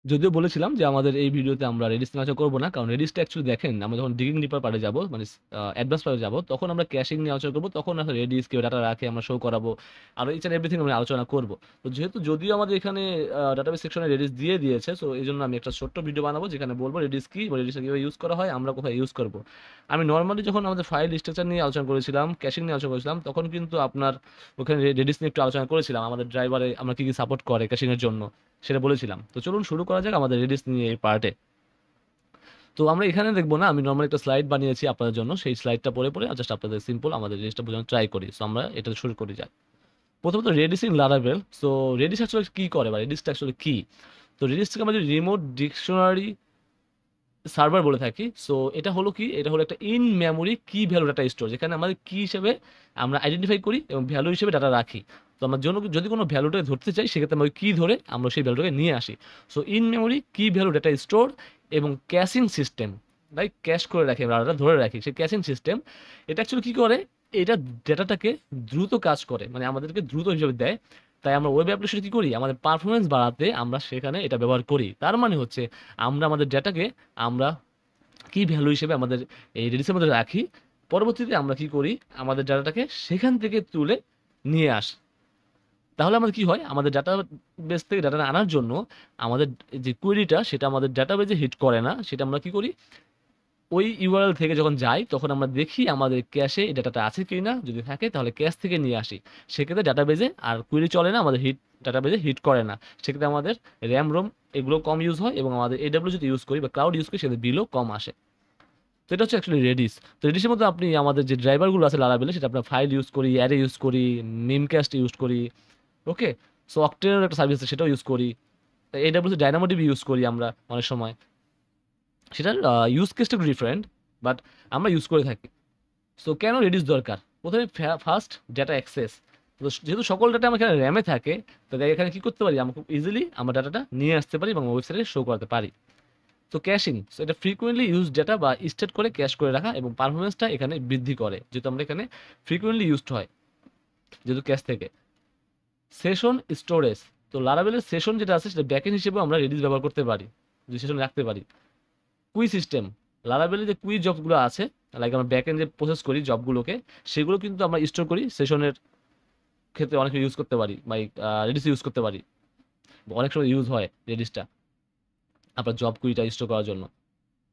যদিও বলেছিলাম যে আমাদের এই ভিডিওতে আমরা Redis নিয়ে আলোচনা করব না। কারণ Redis টা অ্যাকচুয়ালি দেখেন আমরা যখন digging deeper পার্ট এ যাব মানে অ্যাডভান্স পার্ট এ যাব তখন আমরা ক্যাশিং নিয়ে আলোচনা করব। তখন আসলে Redis কিভাবে ডাটা রাখে আমরা শো করাবো। আর ইচ অ্যান্ড এভরিথিং আমরা আলোচনা করব। তো যেহেতু যদিও আমাদের এখানে ডাটাবেস সেকশনে Redis দিয়ে দিয়েছে সো এজন্য আমি একটা ছোট্ট ভিডিও বানাবো যেখানে বলব Redis কি বা Redis টা কিভাবে ইউজ করা হয়, আমরা কোথায় ইউজ করব। আমি নরমালি যখন আমাদের ফাইল স্ট্রাকচার নিয়ে আলোচনা করেছিলাম, ক্যাশিং নিয়ে আলোচনা করেছিলাম তখন কিন্তু আপনার ওখানে Redis নিয়ে একটু আলোচনা করেছিলাম। আমাদের ড্রাইভারে আমরা কি সাপোর্ট করে ক্যাশিং এর জন্য সেটা বলেছিলাম। তো চলুন শুরু করা যাক আমাদের Redis নিয়ে এই পার্টে। তো আমরা এখানে দেখবো না, আমি নরমালি একটা স্লাইড বানিয়েছি আপনাদের জন্য, সেই স্লাইডটা পড়ে পড়ে জাস্ট আপনাদের সিম্পল আমাদের জিনিসটা বোঝানোর ট্রাই করি। সো আমরা এটা শুরু করি যাক। প্রথমত reddish in Laravel. So reddish আসলে কি করে বা রেডিসটা আসলে কি? তো রেডিসটাকে আমরা যদি রিমোট ডিকশনারি সার্ভার বলে থাকি। সো এটা হলো কি, এটা হলো একটা ইন মেমোরি কি ভ্যালু ডাটা স্টোর, যেখানে আমাদের কি হিসেবে আমরা আইডেন্টিফাই করি এবং ভ্যালু হিসেবে ডাটা রাখি। তো আমরা জন্য যদি কোনো ভ্যালুটাকে ধরতে চাই সেক্ষেত্রে আমরা ওই কি ধরে আমরা সেই ভ্যালুটাকে নিয়ে আসি। সো ইন মেমোরি কি ভ্যালু ডাটা স্টোর এবং ক্যাশিং সিস্টেম, লাইক ক্যাশ করে রাখি আমরা ডাটা ধরে রাখি, সেই ক্যাশিং সিস্টেম এটা অ্যাকচুয়ালি কী করে, এটা ডেটাটাকে দ্রুত কাজ করে, মানে আমাদেরকে দ্রুত হিসেবে দেয়। তাই আমরা ওয়েব অ্যাপ্লিকেশনে কী করি, আমাদের পারফরমেন্স বাড়াতে আমরা সেখানে এটা ব্যবহার করি। তার মানে হচ্ছে আমরা আমাদের ডেটাকে আমরা কি ভ্যালু হিসেবে আমাদের এই রেডিসের মধ্যে রাখি, পরবর্তীতে আমরা কি করি আমাদের ডাটাটাকে সেখান থেকে তুলে নিয়ে আসি। তাহলে আমাদের কি হয়, আমাদের ডাটা বেস থেকে ডাটা আনার জন্য আমাদের যে কোয়েরিটা সেটা আমাদের ডাটাবেজে হিট করে না, সেটা আমরা কি করি ওই ইউআরএল থেকে যখন যাই তখন আমরা দেখি আমাদের ক্যাশে এই ডাটাটা আছে কি না, যদি থাকে তাহলে ক্যাশ থেকে নিয়ে আসি। সেক্ষেত্রে ডাটাবেজে আর কোয়েরি চলে না, আমাদের ডাটাবেজে হিট করে না। সেক্ষেত্রে আমাদের র্যাম রোম এগুলো কম ইউজ হয় এবং আমাদের এডব্লিউ যদি ইউজ করি বা ক্লাউড ইউজ করি সেক্ষেত্রে বিলও কম আসে। তো এটা হচ্ছে অ্যাকচুয়ালি রেডিস। তো রেডিসের মধ্যে আপনি আমাদের যে ড্রাইভারগুলো আছে লারাবেলে সেটা আপনার ফাইল ইউজ করি, অ্যারে ইউজ করি, মিমক্যাস্ট ইউজ করি। ওকে, সো অক্টের একটা সার্ভিস আছে সেটাও ইউজ করি, এডব্লিউ ডাইনামোডিবি ইউজ করি আমরা অনেক সময়। সেটার ইউজ কেসটা একটু ডিফারেন্ট, বাট আমরা ইউজ করে থাকি। সো কেন রেডিস দরকার? প্রথমে ফার্স্ট ডেটা অ্যাক্সেস। তো যেহেতু সকল ডাটা আমার এখানে র্যামে থাকে, তাহলে এখানে কি করতে পারি, আমরা খুব ইজিলি আমরা ডাটাটা নিয়ে আসতে পারি এবং ওয়েবসাইটে শো করতে পারি। তো ক্যাশিং, সো এটা ফ্রিকুয়েন্টলি ইউজ ডেটা বা স্টেট করে ক্যাশ করে রাখা এবং পারফরমেন্সটা এখানে বৃদ্ধি করে, যেহেতু আমরা এখানে ফ্রিকুয়েন্টলি ইউজড হয় যেহেতু ক্যাশ থেকে। সেশন স্টোরেজ, তো লারাবেলের সেশন যেটা আছে সেটা ব্যাকএন্ড হিসেবেও আমরা রেডিস ব্যবহার করতে পারি, যদি সেশন রাখতে পারি। কুই সিস্টেম, লারাবেলে যে কুই জবগুলো আছে, লাইক আমরা ব্যাকএন্ড যে প্রসেস করি জবগুলোকে, সেগুলো কিন্তু আমরা স্টোর করি সেশনের ক্ষেত্রে, অনেক ইউজ করতে পারি বা রেডিস ইউজ করতে পারি। অনেক সময় ইউজ হয় রেডিসটা আপনার জব কুইটা স্টোর করার জন্য।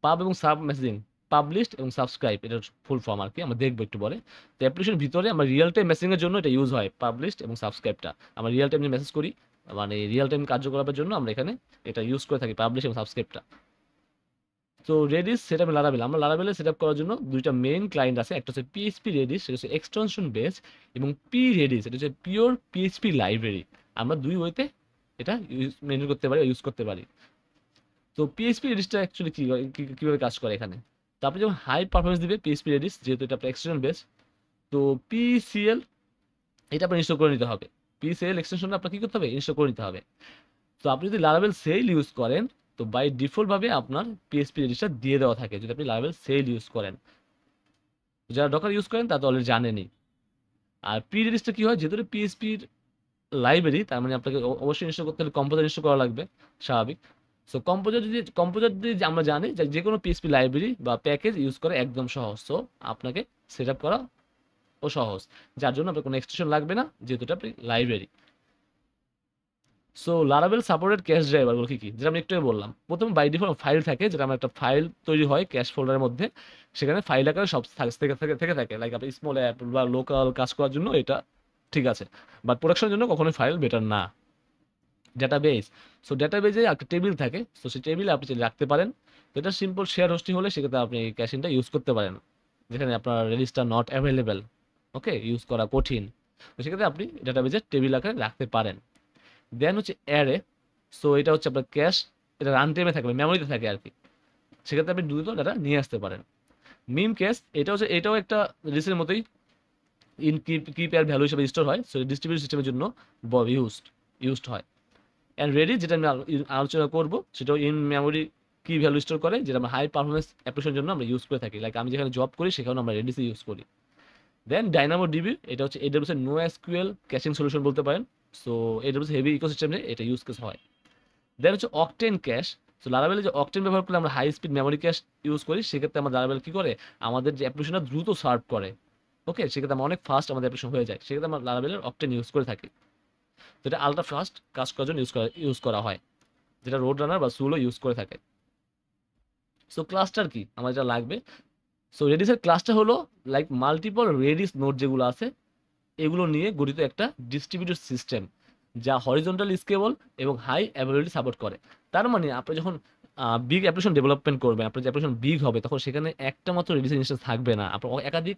পাব এবং সাব মেসেজিং, পাবলিশড এবং সাবস্ক্রাইব এটার ফুল ফর্ম আর কি, আমরা দেখবো একটু পরে। তো অ্যাপ্লিকেশনের ভিতরে আমরা রিয়েল টাইম মেসেজিংয়ের জন্য এটা ইউজ হয়, পাবলিশড এবং সাবস্ক্রাইবটা। আমরা রিয়েল টাইম যে মেসেজ করি মানে রিয়েল টাইম কার্যকলাপের জন্য আমরা এখানে এটা ইউজ করে থাকি, পাবলিশ এবং সাবস্ক্রাইবটা। তো রেডিস সেট আপ লারাবেল, আমরা লারাবেলে সেট আপ করার জন্য দুইটা মেইন ক্লায়েন্ট আছে, একটা হচ্ছে পিএইচপি রেডিস সেটা হচ্ছে এক্সটেনশন বেস, এবং পি রেডিস এটা হচ্ছে পিওর পিএইচপি লাইব্রেরি। আমরা দুই ওয়েতে এটা মেনটেন করতে পারি, ইউজ করতে পারি। তো পিএইচপি রেডিসটা অ্যাকচুয়ালি কীভাবে কাজ করে এখানে, তো আপনি যখন হাই পারফরমেন্স দিবে পিএইচপি রেডিস, যেহেতু এটা আপনার এক্সটেনশন বেস, তো পিসিএল এটা আপনার ইনস্টল করে নিতে হবে। পিসিএল এক্সটেনশনটা আপনার কী করতে হবে, ইনস্টল করে নিতে হবে। তো আপনি যদি লারাবেল সেল ইউজ করেন তো বাই ডিফল্টভাবে আপনার পিএইচপি রেজিস্টার দিয়ে দেওয়া থাকে যদি আপনি লারাবেল সেল ইউজ করেন। যারা ডকার ইউজ করেন তারা তো অলরেডি জানেনই। আর পি রেজিস্টার কী হয়, যেহেতু পিএইচপির লাইব্রেরি, তার মানে আপনাকে অবশ্যই ইনস্টল করতে হলে কম্পোজার ইনস্টল করা লাগবে, স্বাভাবিক। সো কম্পোজার যদি আমরা জানি যে কোনো পিএইচপি লাইব্রেরি বা প্যাকেজ ইউজ করে একদম সহজ। সো আপনাকে সেট আপ করা ও সহজ, যার জন্য আপনার কোনো এক্সটেনশন লাগবে না, যেহেতু এটা আপনি লাইব্রেরি। সো লারাবেল সাপোর্টেড ক্যাশ ড্রাইভারগুলো কী কী, যেটা আমি একটু বললাম। প্রথম বাই ডিফল্ট ফাইল থাকে, যেটা আমার একটা ফাইল তৈরি হয় ক্যাশ ফোল্ডারের মধ্যে, সেখানে ফাইল আকারে সব থেকে থাকে, লাইক আপনি স্মল অ্যাপ বা লোকাল কাজ করার জন্য এটা ঠিক আছে, বাট প্রোডাকশনের জন্য কখনোই ফাইল বেটার না। ডেটাবেস, সো ডেটাবেজে একটা টেবিল থাকে, সো সেই টেবিলে আপনি চাইলে রাখতে পারেন। তো এটা সিম্পল শেয়ার হোস্টিং হলে সেক্ষেত্রে আপনি ক্যাশিংটা ইউজ করতে পারেন, যেখানে আপনার register not available, okay, use করা কঠিন। তো সেক্ষেত্রে আপনি ডেটাবেজের টেবিল আকারে রাখতে পারেন। দেন হচ্ছে অ্যারে, সো এটা হচ্ছে আপনার ক্যাশ, এটা রান টাইমে থাকবে, মেমোরিতে থাকে আর কি, সেক্ষেত্রে আপনি দ্রুত ডাটা নিয়ে আসতে পারেন। মিম ক্যাশ, এটা হচ্ছে এটাও একটা রিসের মতোই ইন কিপ এর ভ্যালু হিসেবে স্টোর হয়, সো ডিস্ট্রিবিউট সিস্টেমের জন্য ইউজড হয়। অ্যান্ড রেডি, যেটা আমি আলোচনা করব সেটাও ইন মেমোরি কি ভ্যালু স্টোর করে, যেটা আমরা হাই পারফরমেন্স অ্যাপ্লিকেশনের জন্য আমরা ইউজ করে থাকি, লাইক আমি যেখানে জব করি সেখানে আমরা রেডিসি ইউজ করি। দেন ডাইনামো ডিবি, এটা হচ্ছে এডব্লিউএস এর নো এসকিউএল ক্যাশিং সলিউশন বলতে পারেন। সো এডব্লিউএস হেভি ইকোসিস্টেমে এটা ইউজ কেস হয়। দেন হচ্ছে অকটেন ক্যাশ। সো লারাভেলে যে অকটেন ব্যবহার করলে আমরা high speed memory cache use করি, সেক্ষেত্রে আমার লারাভেল কি করে, আমাদের যে অ্যাপ্লিকেশনটা দ্রুত সার্ভ করে। ওকে, সেক্ষেত্রে আমরা অনেক ফাস্ট আমাদের অ্যাপ্লিকেশন হয়ে যায়, সেক্ষেত্রে আমরা লারাভেলের অকটেন ইউজ করে থাকি। তো এটা আলট্রা ফাস্ট কাজ করার জন্য ইউজ করা হয়, যেটা রোড রানার বা সুলো ইউজ করে থাকে। সো ক্লাস্টার কি আমার যেটা লাগবে, সো রেডিসের ক্লাসটা হলো লাইক মাল্টিপল রেডিস নোড যেগুলো আছে এগুলো নিয়ে গঠিত একটা ডিস্ট্রিবিউটেড সিস্টেম, যা হরিজন্টাল স্কেবল এবং হাই অ্যাভেলেবিলিটি সাপোর্ট করে। তার মানে আপনি যখন বিগ অ্যাপ্লিকেশন ডেভেলপমেন্ট করবেন, আপনার যে অ্যাপ্লিকেশন বিগ হবে, তখন সেখানে একটা মাত্র রেডিস ইনস্ট্যান্স থাকবে না, আপনার একাধিক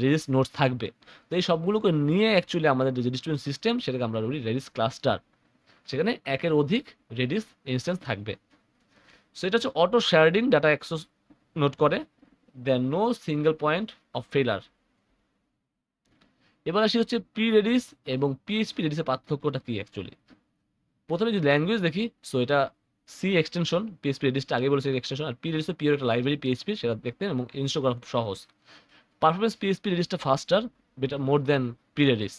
রেডিস নোটস থাকবে। তো এই সবগুলোকে নিয়ে অ্যাকচুয়ালি আমাদের যে ডিস্ট্রিবিউশন সিস্টেম, সেটাকে আমরা বলি রেডিস ক্লাস্টার। সেখানে একের অধিক রেডিস ইনস্ট্যান্স থাকবে। সো এটা হচ্ছে auto sharing data access note করে, দেন নো সিঙ্গেল পয়েন্ট অফ ফেলার। এবার আসি হচ্ছে প্রি রেডিস এবং পিএইচপি রেডিসের পার্থক্যটা কি অ্যাকচুয়ালি। প্রথমে যদি ল্যাঙ্গুয়েজ দেখি, সো এটা সি এক্সটেনশন, পিএইচপি রেডিসটা আগে বলেছে এক্সটেনশন, আর পি রেডিস পিওর একটা লাইব্রেরি পিএইচপি, সেটা দেখতে এবং ইনস্টল করা খুব সহজ। পারফরমেন্স পিএইচপি রেডিসটা ফাস্টার, বেটার মোর দেন প্রি রেডিস।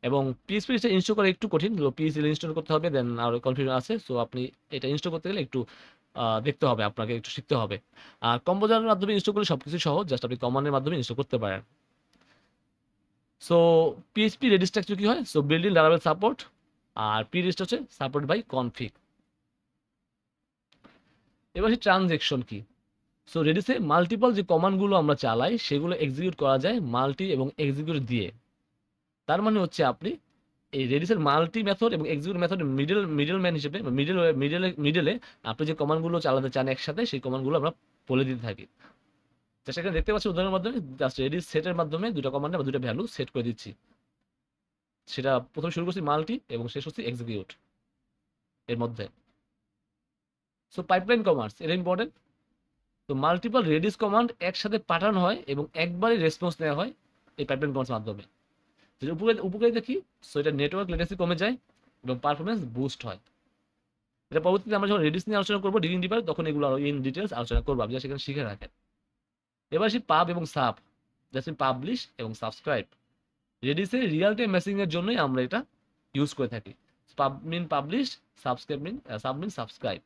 এবং পিএইচপি রেডিসটা ইনস্টল করা একটু কঠিন, পিএইচপি ইনস্টল করতে হবে, দেন আর কনফিউশন আছে। সো আপনি এটা ইনস্টল করতে গেলে একটু দেখতে হবে, আপনাকে একটু শিখতে হবে। আর কম্পোজারের মাধ্যমে ইনস্টল করলে সবকিছু সহজ, জাস্ট আপনি কমান্ডের মাধ্যমে ইনস্টল করতে পারেন। সো পিএইচপি রেডিসটা অ্যাকচুয়ালি কি হয়, সো বিল্ডিং লারাভেল সাপোর্ট, আর পি রেডিসটা হচ্ছে সাপোর্ট বাই কনফিগ। এবার সেই ট্রানজেকশন কি, সো রেডিসে মাল্টিপল যে কমান্ডগুলো আমরা চালাই সেগুলো এক্সিকিউট করা যায় মাল্টি এবং এক্সিকিউট দিয়ে। তার মানে হচ্ছে আপনি এই রেডিসের মাল্টি মেথড এবং এক্সিকিউট মেথড মিডল ম্যান হিসেবে, মিডলে আপনি যে কমান্ডগুলো চালাতে চান একসাথে, সেই কমান্ডগুলো আমরা বলে দিতে থাকি। তো সেখানে দেখতে পাচ্ছি উদাহরণের মাধ্যমে জাস্ট রেডিস সেটের মাধ্যমে দুটো কমান্ডে বা দুটো ভ্যালু সেট করে দিচ্ছি। সেটা প্রথমে শুরু করছি মাল্টি এবং শেষ হচ্ছে এক্সিকিউট এর মধ্যে। সো পাইপলাইন কমান্ডস এটা ইম্পর্টেন্ট। তো মাল্টিপল রেডিস কমান্ড একসাথে পাঠানো হয় এবং একবারই রেসপন্স নেওয়া হয় এই পাইপলাইন কমান্ডস মাধ্যমে। যেটা উপকারিতা কি, সো এটা নেটওয়ার্ক লেটেন্সি কমে যায় এবং পারফরমেন্স বুস্ট হয়। এটা পরবর্তীতে আমরা যখন রেডিস নিয়ে আলোচনা করবো ডিগিং ডিপার, তখন এগুলো আরো ইন ডিটেলস আলোচনা করবো, আপনি সেখানে শিখে রাখেন। এবার আসি পাব এবং সাব, জাস্ট পাবলিশ এবং সাবস্ক্রাইব। রেডিসে রিয়েল টাইম মেসেজিং এর জন্যই আমরা এটা ইউজ করে থাকি। পাব মিন পাবলিশ, সাবস্ক্রাইব মিন সাব মিন সাবস্ক্রাইব।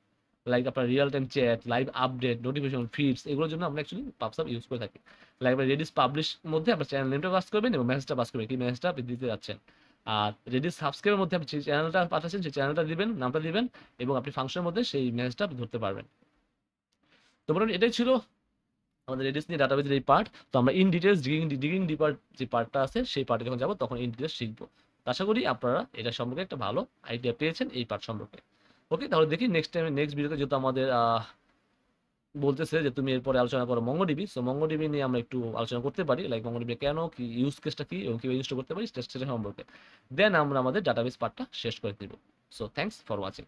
লাইক আপনার real time chat, live update, notification, feeds, এগুলোর জন্য আমরা অ্যাকচুয়ালি পাবসাব ইউজ করে থাকি। লাইক আপনার রেডিস পাবলিশ মধ্যে আপনার চ্যানেল নেমটা পাস করবেন এবং মেসেজটা পাস করবেন, কি মেসেজটা আপনি দিতে যাচ্ছেন। আর রেডিস সাবস্ক্রাইবের মধ্যে আপনি যে চ্যানেলটা পাঠাচ্ছেন সেই চ্যানেলটা দিবেন, নামটা দিবেন, এবং আপনি ফাংশনের মধ্যে সেই মেসেজটা আপনি ধরতে পারবেন। তো মোটামুটি এটাই ছিল আমাদের রেডিস নিয়ে ডাটাবেজের এই পার্ট। তো আমরা ইন ডিটেলস ডিগিং ডিপার যে পার্টটা আছে সেই পার্টে যখন যাবো তখন ইন ডিটেলস শিখবো। তো আশা করি আপনারা এটা সম্পর্কে একটা ভালো আইডিয়া পেয়েছেন এই পার্ট সম্পর্কে। ওকে, তাহলে দেখি নেক্সট টাইমে নেক্সট ভিডিওতে যেহেতু আমাদের বলতেছে যে তুমি এরপরে আলোচনা করো মঙ্গোডিবি, সো মঙ্গোডিবি নিয়ে আমরা একটু আলোচনা করতে পারি, লাইক মঙ্গোডিবি কেন, কি ইউজ কেসটা কি এবং কিভাবে ইনস্টল করতে পারি সেটা সম্পর্কে। দেন আমরা আমাদের ডাটাবেস পার্টটা শেষ করে দিব। So thanks for watching.